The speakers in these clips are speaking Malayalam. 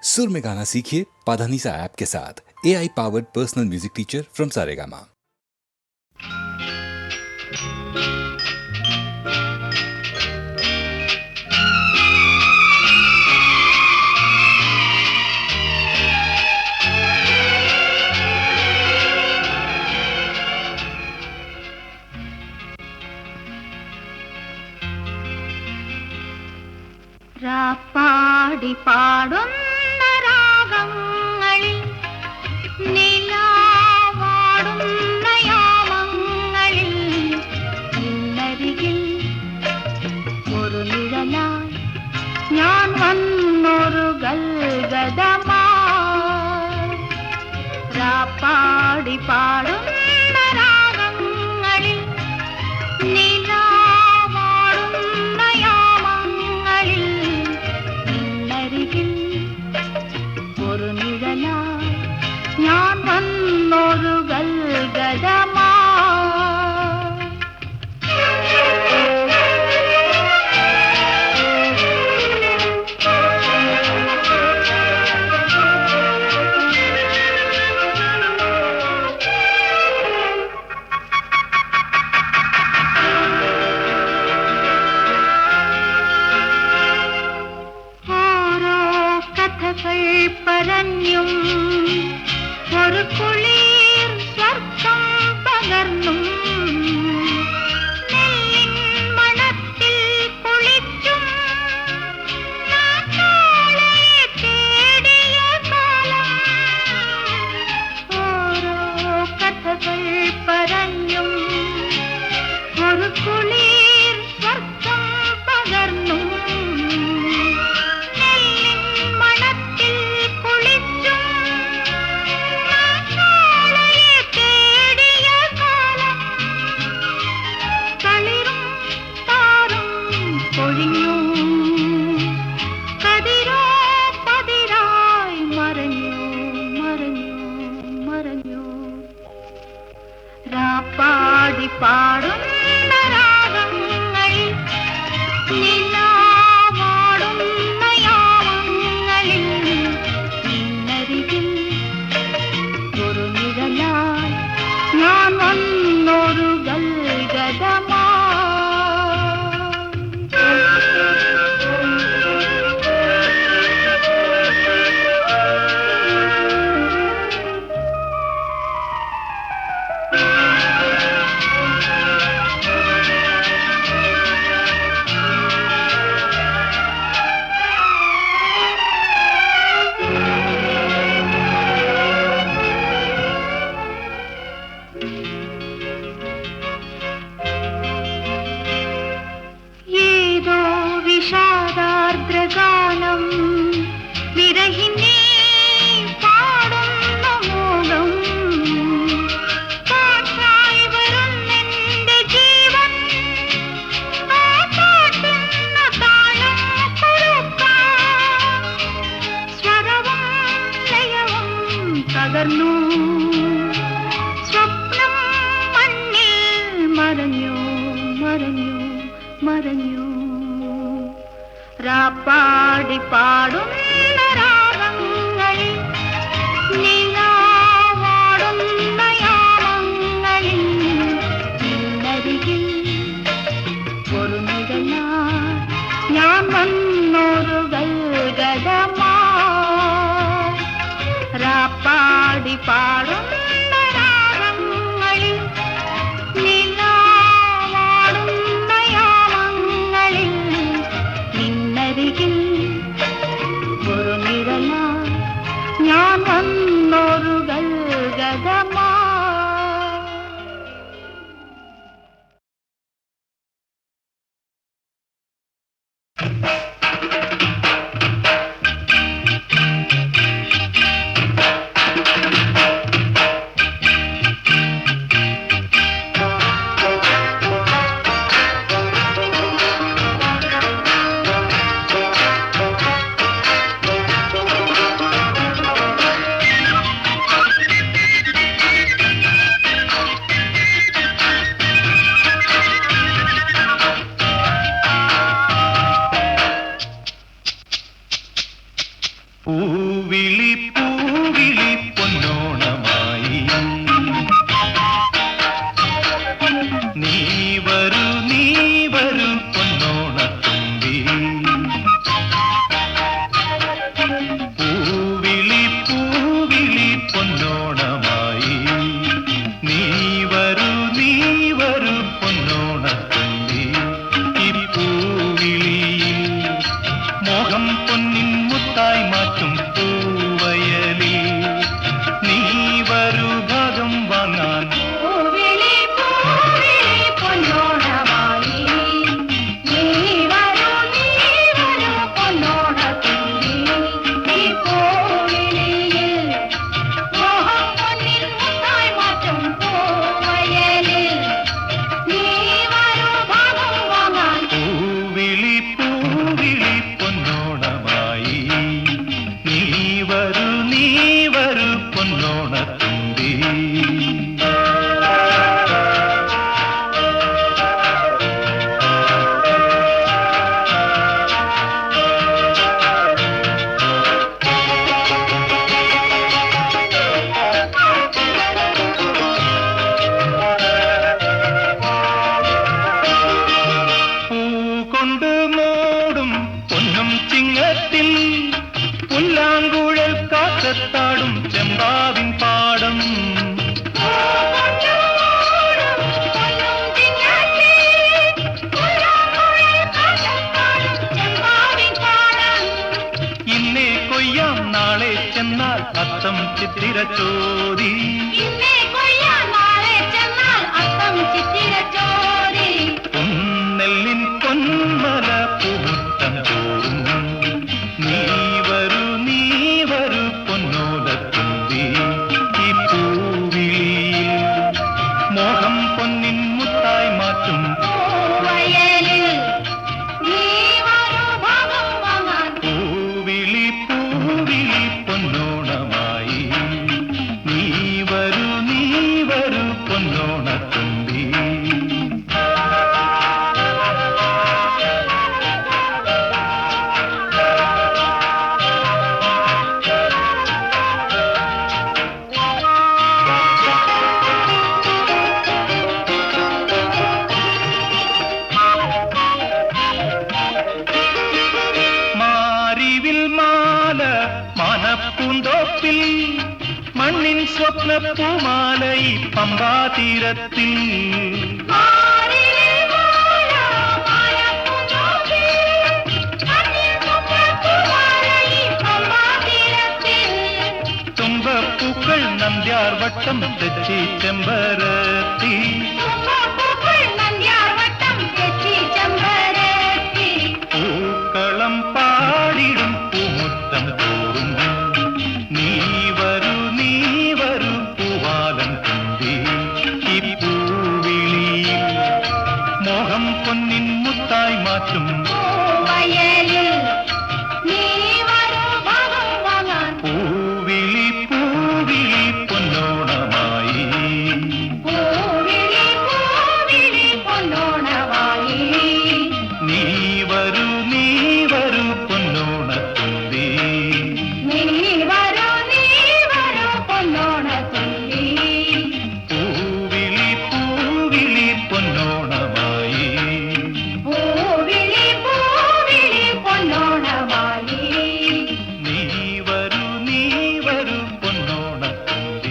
सुर में गाना सीखिए पाधानीसा ऐप के साथ। AI powered personal music teacher from Saregama. രാപ്പാടി പാടുന്ന രാഗങ്ങളിൽ നിലാവാടുന്ന യാമങ്ങളിൽ നിന്നരികിൽ ഒരു നിഴലായി ഞാൻ വന്നൊരു ഗൽഗതമായി. രാപ്പാടി പാടുന്ന രാഗങ്ങളിൽ നിലാവാടുന്ന യാമങ്ങളിൽ ഒരു നിഴലായി ഞാൻ വന്നൊരു ഗൽഗതമായി. പറഞ്ഞും ഒരു കുളിർ സ്വർഗം പകർന്നും നെല്ലിൻ മണത്തിൽ കുളിച്ചും നാളെ തേടിയ കാലം. ഓരോ കഥകൾ പറഞ്ഞും ഒരു കുളിർ സ്വർഗം പകർന്നും രാപ്പാടി പാടുന്ന രാഗങ്ങളിൽ നിലാവാടുന്ന യാമങ്ങളിൽ നിന്നരികിൽ ഒരു നിഴലായി ഞാൻ വന്നൊരു ഗൽഗതമായി. വിഷാദാർദ്രഗാനം വിരഹിണി പാടുന്ന മോഹം കാറ്റായി വരുന്നെന്റെ ജീവൻ ആ പാട്ടുന്ന താളം കുറുക്കാൻ സ്വരവും ലയവും തകർന്നു സ്വപ്നം മണ്ണിൽ മറഞ്ഞു മറഞ്ഞു മറഞ്ഞു. രാപ്പാടി പാടുന്ന രാഗങ്ങളിൽ നിലാവാടുന്ന യാമങ്ങളിൽ നിന്നരികിൽ ഒരു നിഴലായി ഞാൻ വന്നൊരു ഗൽഗതമായി. രാപ്പാടി പാടുന്ന രാഗങ്ങളിൽ നിലാവാടുന്ന യാമങ്ങളിൽ നിന്നരികിൽ ഒരു നിഴലായി ഞാൻ വന്നൊരു ഗൽഗതമായി. പൂവിളി പൂവിളി പൊന്നോണമായി നീ വരൂ പൊന്നോണത്തുമ്പി പൂവിളി പൂവിളി പൊന്നോണമായി നീ വരൂ പൊന്നോണത്തുമ്പി ഈ പൂവിളിയിൽ മോഹം പൊന്നിൻ മുത്തായി മാറ്റും പൂവയലിൽ നീ വരൂ ഭാഗം വാങ്ങാൻ പുല്ലാങ്കുഴൽ കാറ്റത്താടും ചെമ്പാവിൻ പാടം ഇന്നേ കൊയ്യാം നാളെ ചെന്നാൽ അത്തം ചിത്തിര ചോദി പൊന്നെല്ലിൻ പൊന്മല പൂമുറ്റം തോറും നീ വരൂ പൊന്നോലത്തുമ്പി ഈ പൂവിളിയിൽ മോഹം പൊന്നിൻ മുത്തായി മാറ്റും പൂവിളി പൂവിളി പൊന്നോണമായി നീ വരൂ പൊന്നോണത്തുമ്പി മാനപ്പൂന്തോപ്പിൽ മണ്ണിൻ സ്വപ്ന പൂമാലൈ പമ്പാതീരത്തിൽ തുമ്പപ്പൂക്കൾ നന്ദ്യാർ വട്ടം തെച്ചി ചെമ്പരത്തി പൂക്കളം പാടിടും പൂമുറ്റം തോറും നീ വരൂ പൂവാലൻ തുമ്പി ഈ പൂവിളിയിൽ മോഹം പൊന്നിൻ മുത്തായി മാറ്റും പൂവിളി പൂവിളി പൊന്നോണമായി നീ വരൂ പൊന്നോണത്തുമ്പി പൂവിളി പൂവിളി പൊന്നോണമായി നീ വരൂ പൊന്നോണത്തുമ്പി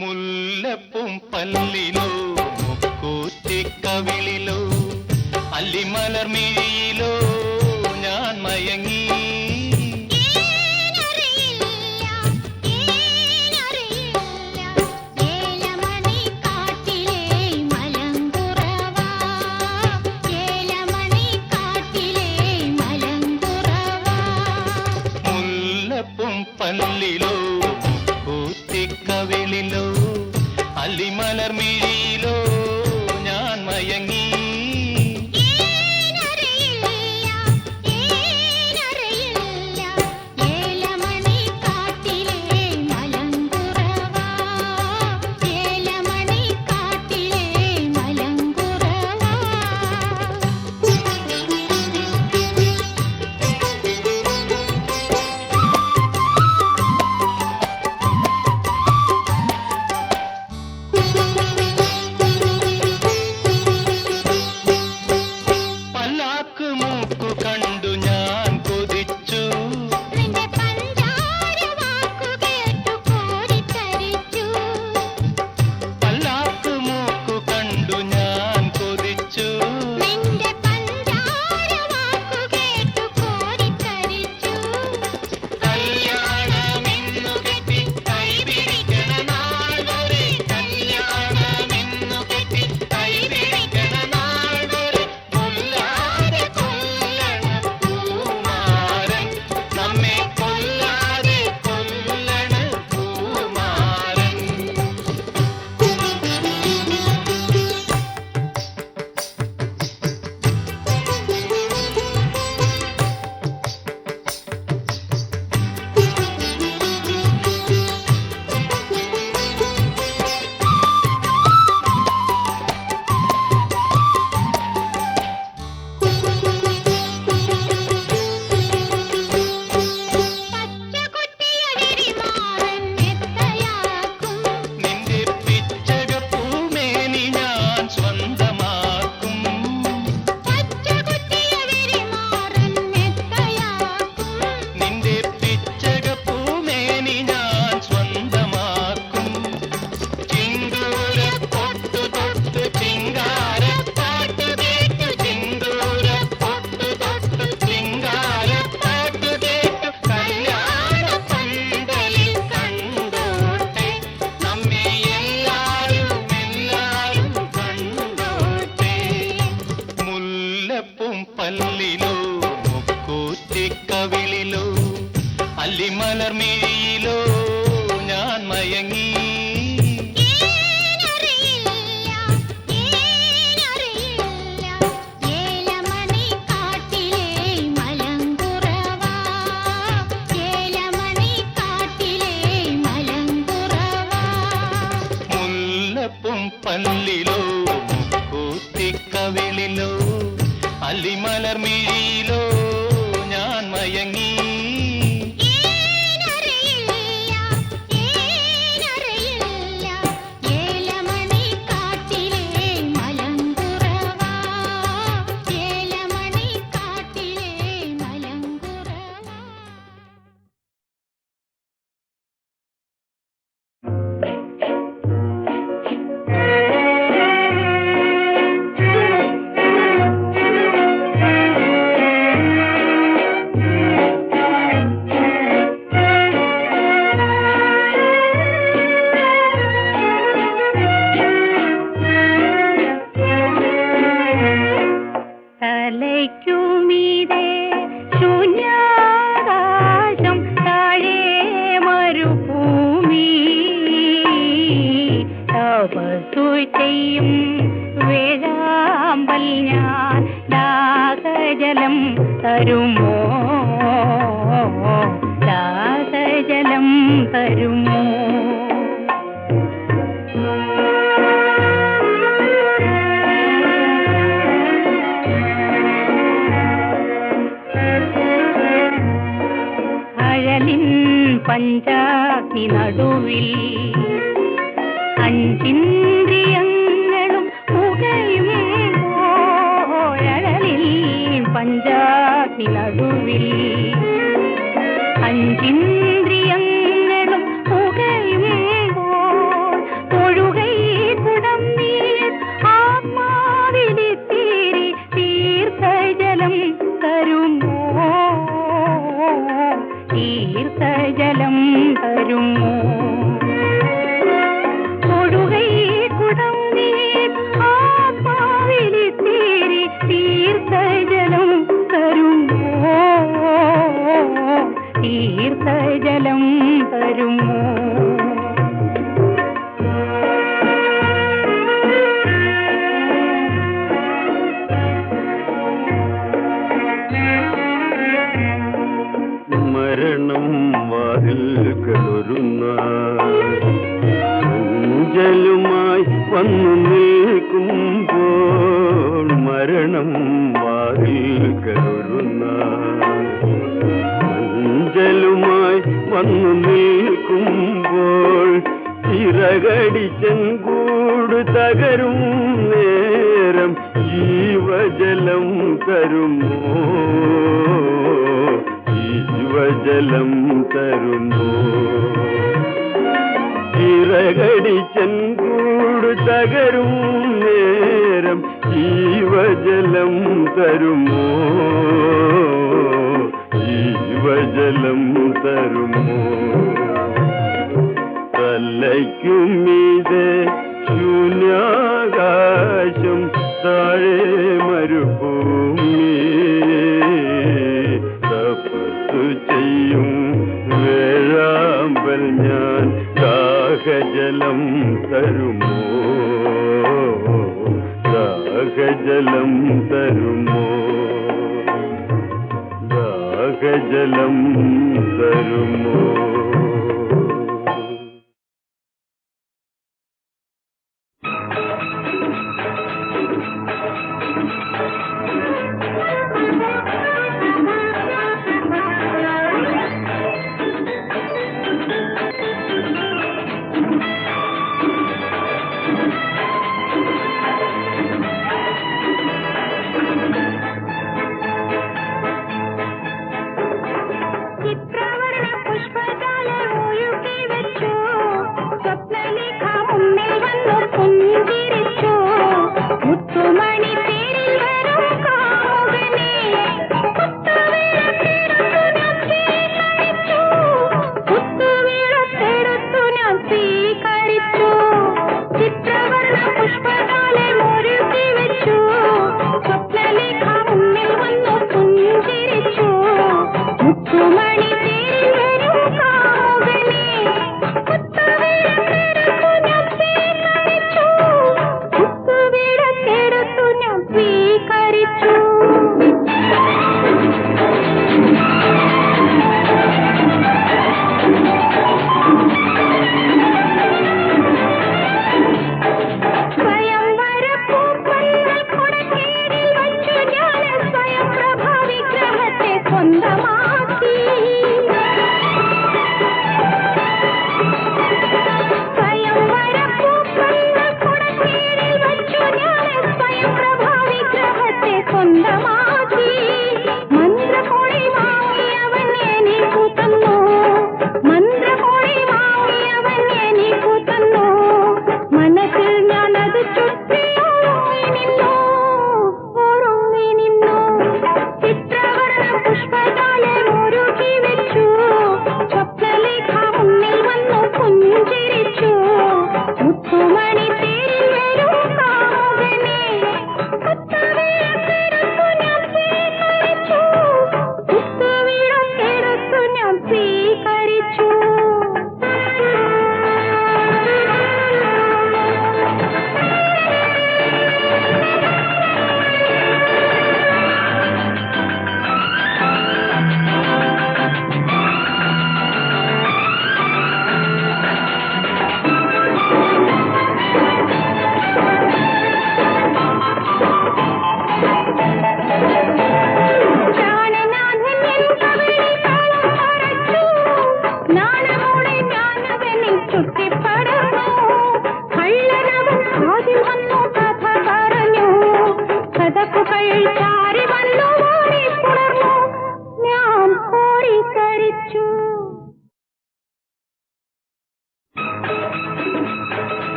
മുല്ലപ്പും പല്ലിലോ കൂറ്റിക്കവിളിലോ അല്ലിമലർമിഴിയിലോ ഞാൻ മയങ്ങി മുല്ലപ്പും പല്ലി പല്ലിലോ കൂത്തിക്കവിളിലോ അല്ലിമലർമിഴിയിലോ ഞാൻ മയങ്ങി. പല്ലിലോ മുക്കൂറ്റിക്കവിളിലോ അല്ലിമലർമിഴിയിലോ ഞാൻ മയങ്ങി. മുല്ലപ്പും പല്ലിലോ മുക്കൂറ്റിക്കവിളിലോ അല്ലിമലർമിഴിയിലോ ഞാൻ മയങ്ങി. പഞ്ചാഗ്നി നടുവിൽ അഞ്ചിന്ദ്രിയങ്ങളും പുകയുമ്പോഴലിൽ പഞ്ചാഗ്നി നടുവിൽ അഞ്ചിന്ദ്രിയങ്ങളും പുകയുമ്പോൾ ഒഴുകൈ കുടം നീർ ആത്മാവിലിത്തിരി തീർത്ഥജലം തരുമോ തീർത്ഥജലം തരുമോ ഒഴുകൈ കുടം വാതിൽക്കലൊരു നാഞ്ചലുമായി വന്നു നിൽക്കുമ്പോൾ മരണം വാതിൽക്കലൊരു നാഞ്ചലുമായി വന്നു നിൽക്കുമ്പോൾ ചിറകടിച്ചെങ്കൂട് തകരും നേരം ജീവജലം തരുമോ ജീവജലം തരുമോ ചിറകടിച്ചെങ്കൂട് തകരും നേരം ജീവജലം തരുമോ ജീവജലം തരുമോ തലയ്ക്കുമീതെ ശൂന്യാകാശം താഴെ മരുഭൂമി തപസ്സു ചെയ്യും വേഴാമ്പൽ ഞാൻ ദാഹജലം തരുമോ ദാഹജലം തരുമോ ദാഹജലം തരുമോ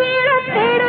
സ്വീകരിച്ചു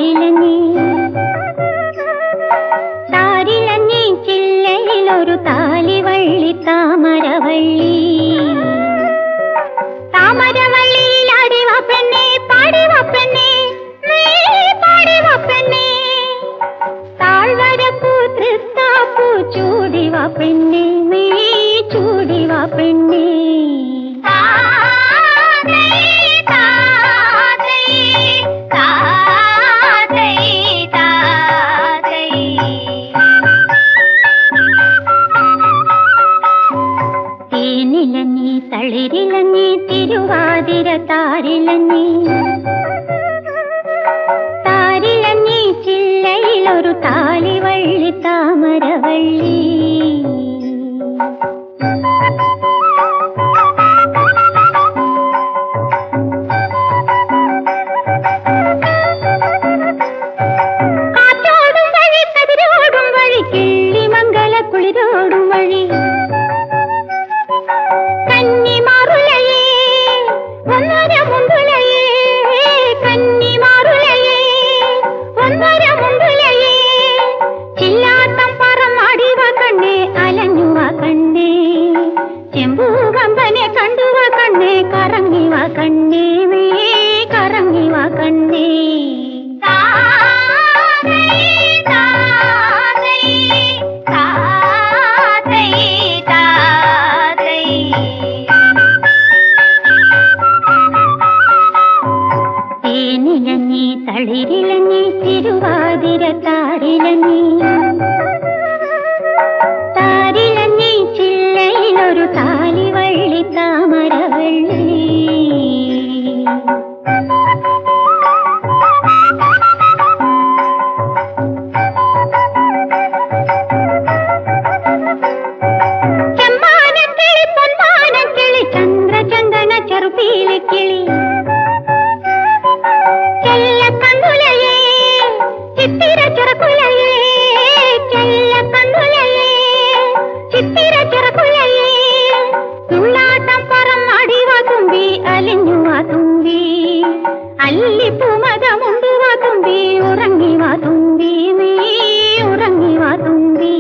താരിലഞ്ഞി താരിലഞ്ഞി ചില്ലയിലൊരു താലിവള്ളി താമരവള്ളി താമരവള്ളിയിൽ ആടിവ പെണ്ണേ പാടിവ പെണ്ണേ നീ പാടിവ പെണ്ണേ താഴ്വരപ്പൂ തൃത്താപ്പൂ ചൂടിവ പെണ്ണേ നീ ചൂടിവ പെണ്ണേ തേനിലഞ്ഞി തളിരിലഞ്ഞി തിരുവാതിര താരിലഞ്ഞി താരിലഞ്ഞി ചില്ലയിലൊരു താലിവള്ളി താമരവള്ളി കാറ്റോടും വഴി കതിരോടും വഴി കിള്ളിമംഗല കുളിരോടും വഴി കന്നിമാറുലയേ ഒന്നര മുണ്ടുലയേ കന്നിമാറുലയേ ഒന്നര മുണ്ടുലയേ ചില്ലാത്തം പറമാടിവ കണ്ണേ അലഞ്ഞുവ കണ്ണേ ചെമ്പൂകമ്പനെ കണ്ടുവ കണ്ണേ കറങ്ങിവ കണ്ണേ വേ കറങ്ങിവ കണ്ണേ തേനിലഞ്ഞി തളിരിലഞ്ഞി തിരുവാതിര താരിലഞ്ഞി താരിലഞ്ഞി ചില്ലയിലൊരു താലിവള്ളി താമരവള്ളി ചെമ്മാനക്കിളി പൊന്മാനക്കിളി ചന്ദ്രചന്ദന ചെറുപ്പീലിക്കിളി ചെല്ലക്കണ്ണുലയേ ചിത്തിര ചെറുക്കുലയേ ചെല്ലക്കണ്ണുലയേ ചിത്തിര ചെറുക്കുലയേ തുള്ളാട്ടം പറമാടിവ തുമ്പി അലിഞ്ഞുവ തുമ്പി അല്ലിപ്പൂമതമുണ്ടുവ തുമ്പി ഉറങ്ങിവ തുമ്പി നീ ഉറങ്ങിവ തുമ്പി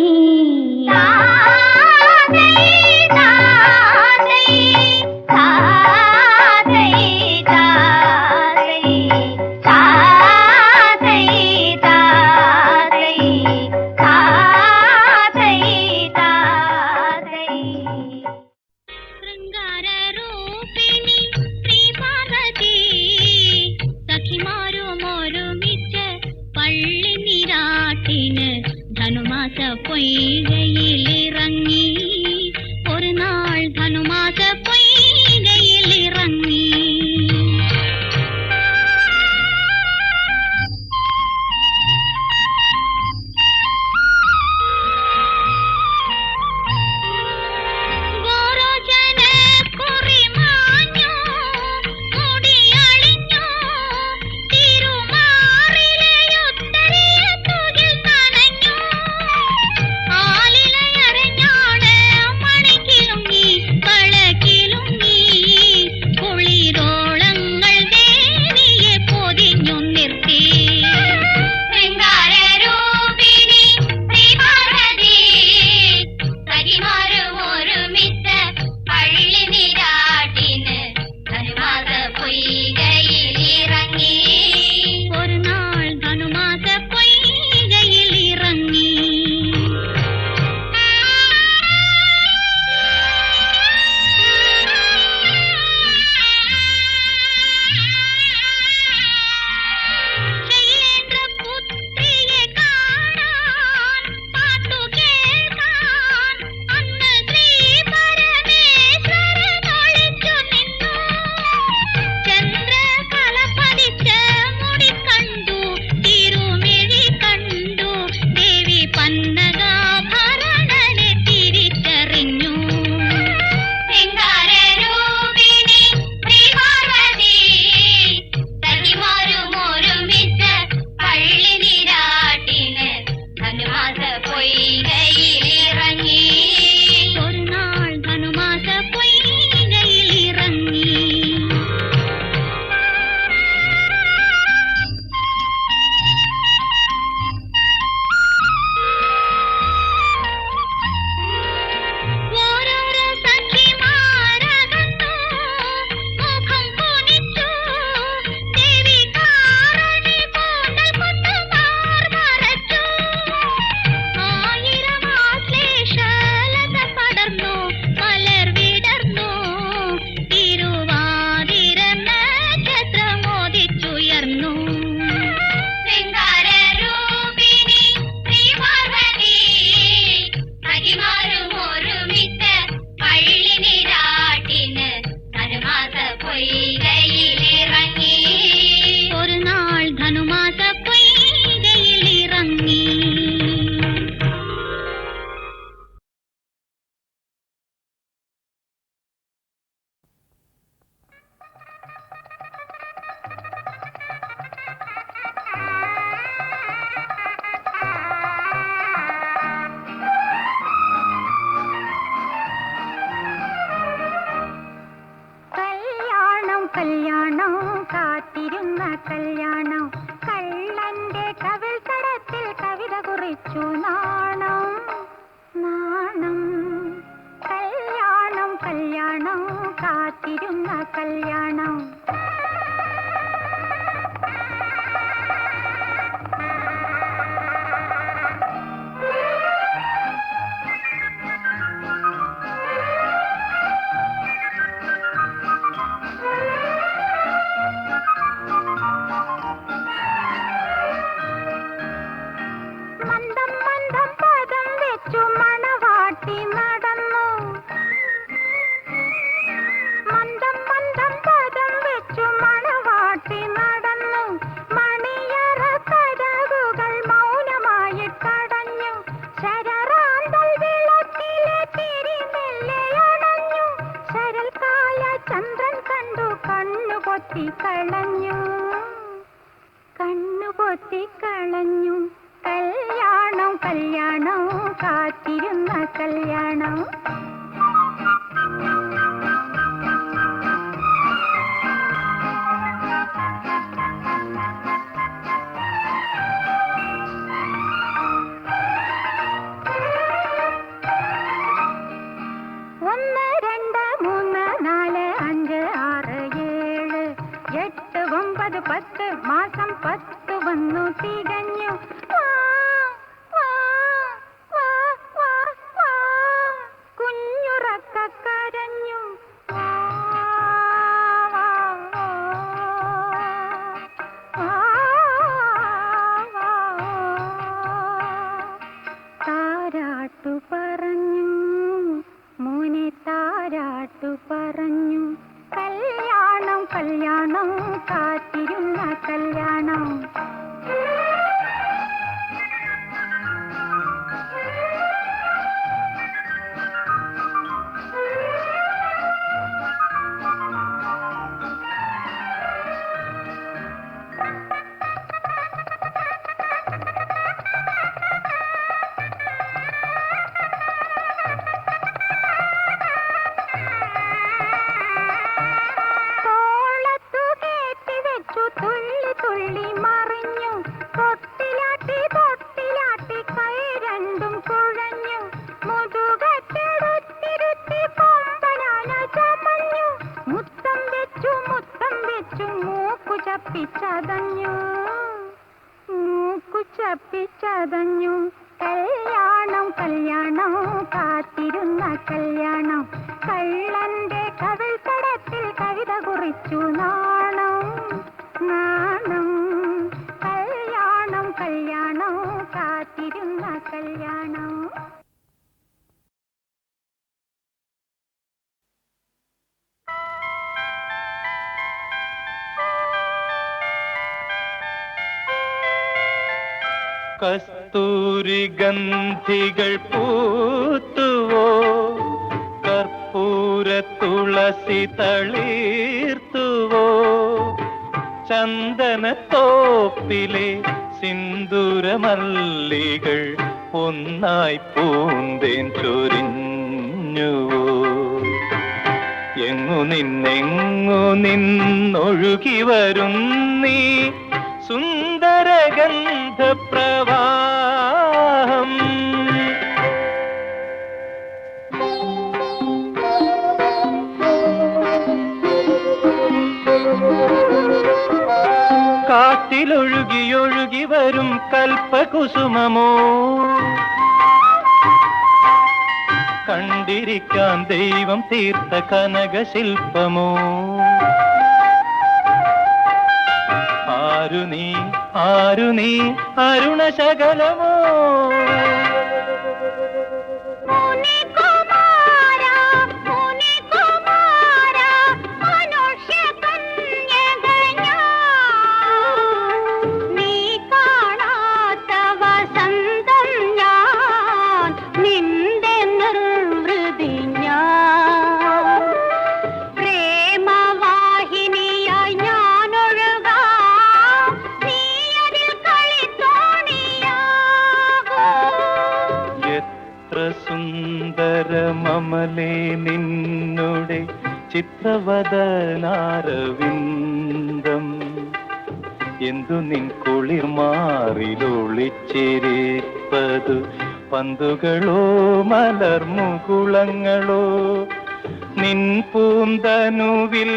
ശൃംഗാരൂപിണി ശ്രീ പാർവതി സഖിമാരും ഒരുമിച്ച് പള്ളി നീരാട്ടിന് ധനുമാസ പൊയ്കയിലിറങ്ങി ഒരു നാൾ ധനുമാസ പൊയ്കയിലിറങ്ങി തിരുമാറിലെ ഉത്തരിയ തുകിൽ നനഞ്ഞു ആലിലയ അലഞ്ഞു കല്യാണം കല്യാണം കാത്തിരുന്ന കല്യാണം. ഒന്ന് രണ്ട് മൂന്ന് നാല് അഞ്ച് ആറ് ഏഴ് എട്ട് ഒമ്പത് പത്ത് മാസം 10 വന്നു തികഞ്ഞു. കുഞ്ഞുറക്ക കരഞ്ഞു. താരാട്ടു പറഞ്ഞു മോനെ താരാട്ടു പറഞ്ഞു കല്യാണം കല്യാണം കാത്തിരുന്ന കല്യാണം. തുള്ളി തുള്ളി മറിഞ്ഞു തൊട്ടിലാട്ടി തൊട്ടിലാട്ടി കൈ രണ്ടും കുഴഞ്ഞു മുതുകത്തെടുത്തിരുത്തി കൊമ്പനാന ചമഞ്ഞു മുത്തം വെച്ചു മൂക്കു ചപ്പിച്ചതഞ്ഞു കല്യാണം കല്യാണം കാത്തിരുന്ന കല്യാണം. കള്ളന്റെ കവിൾത്തടത്തിൽ കവിത കുറിച്ചു നാണം നാണം. കല്യാണം കല്യാണം കാത്തിരുന്ന കല്യാണം. കസ്തൂരി ഗന്ധികൾ പൂത്തുവോ കർപ്പൂര തുളസി തളിർത്തുവോ ചന്ദനത്തോപ്പിലെ സിന്ദൂരമല്ലികൾ ഒന്നായി പൂന്തേൻ ചൊരിഞ്ഞുവോ എങ്ങു നിന്നൊഴുകി വരും നീ സുന്ദരഗന്ധപ്രവാഹം കാറ്റിലൊഴുകിയൊഴുകി വരും കൽപ്പകുസുമമോ കണ്ടിരിക്കാൻ ദൈവം തീർത്ത കനകശില്പമോ ആരു നീ അരുണശകലമോ സുന്ദരമമലേ നിന്നുടെ ചിത്രവദനാരവിന്ദം എന്തു നിൻ കുളിർ മാറിലൊളിച്ചിരിപ്പതു പന്തുകളോ മലർമുകുളങ്ങളോ നിൻ പൂന്തനുവിൽ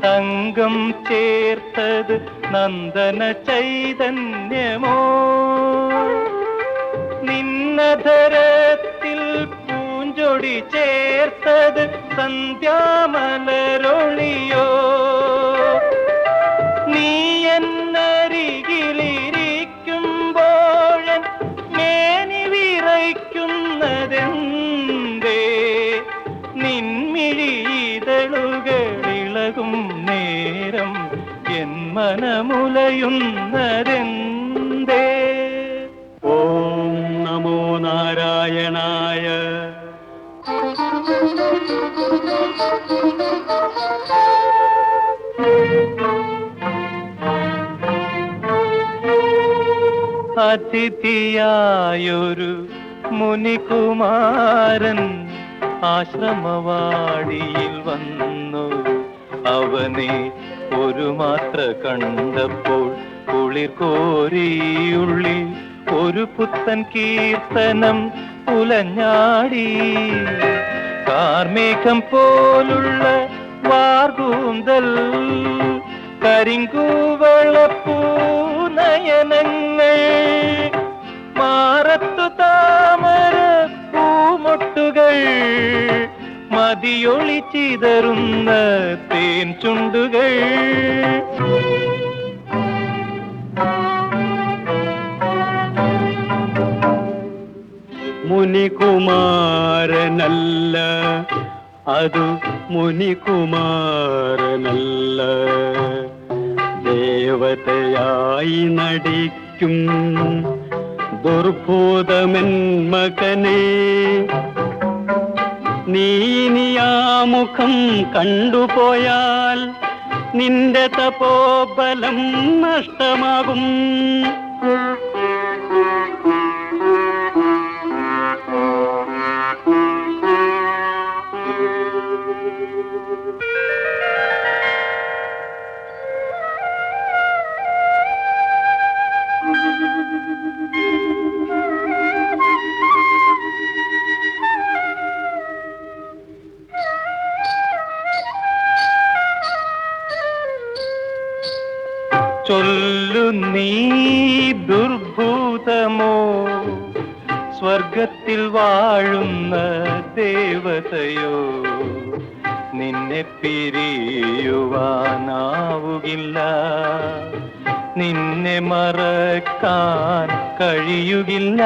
തങ്കം ചേർത്തത് നന്ദന ചൈതന്യമോ നിന്നധരത്തിൽ പൂഞ്ചൊടി ചേർത്തത് സന്ധ്യാമലരൊളിയോ നീ എന്നരികിലിരിക്കുമ്പോഴൻ മേനി വിറയ്ക്കുന്നതെന്തേ നിൻമിഴിതളുകളിളകും നേരം എൻ മനമുലയുന്നതെന്തേ ഓം നമോ നാരായണായ അതിഥിയായൊരു മുനികുമാരൻ ആശ്രമവാടിയിൽ വന്നു. അവനെ ഒരു മാത്ര കണ്ടപ്പോൾ കുളിർ കോരിയുള്ളിൽ ഒരു പുത്തൻ കീർത്തനം ഉലഞ്ഞാടി. കാർമേഘം പോലുള്ള വാർകൂന്തൽ, കരിങ്കൂവളപ്പൂനയനങ്ങൾ, മാറത്തു താമര പൂമൊട്ടുകൾ, മതിയൊളി ചിതറുന്ന തേൻ ചുണ്ടുകൾ. മുനികുമാരനല്ല, അതു മുനികുമാരനല്ല, ദേവതയായി നടിക്കും ദുർഭൂതമെൻ മകനെ. നീനിയാമുഖം കണ്ടുപോയാൽ നിന്റെ തപോബലം നഷ്ടമാകും. ചൊല്ലു നീ ദുർഭൂതമോ, സ്വർഗത്തിൽ വാഴുന്ന ദേവതയോ, നിന്നെ പിരിയുവാനാവുകില്ല, നിന്നെ മറക്കാൻ കഴിയുകില്ല.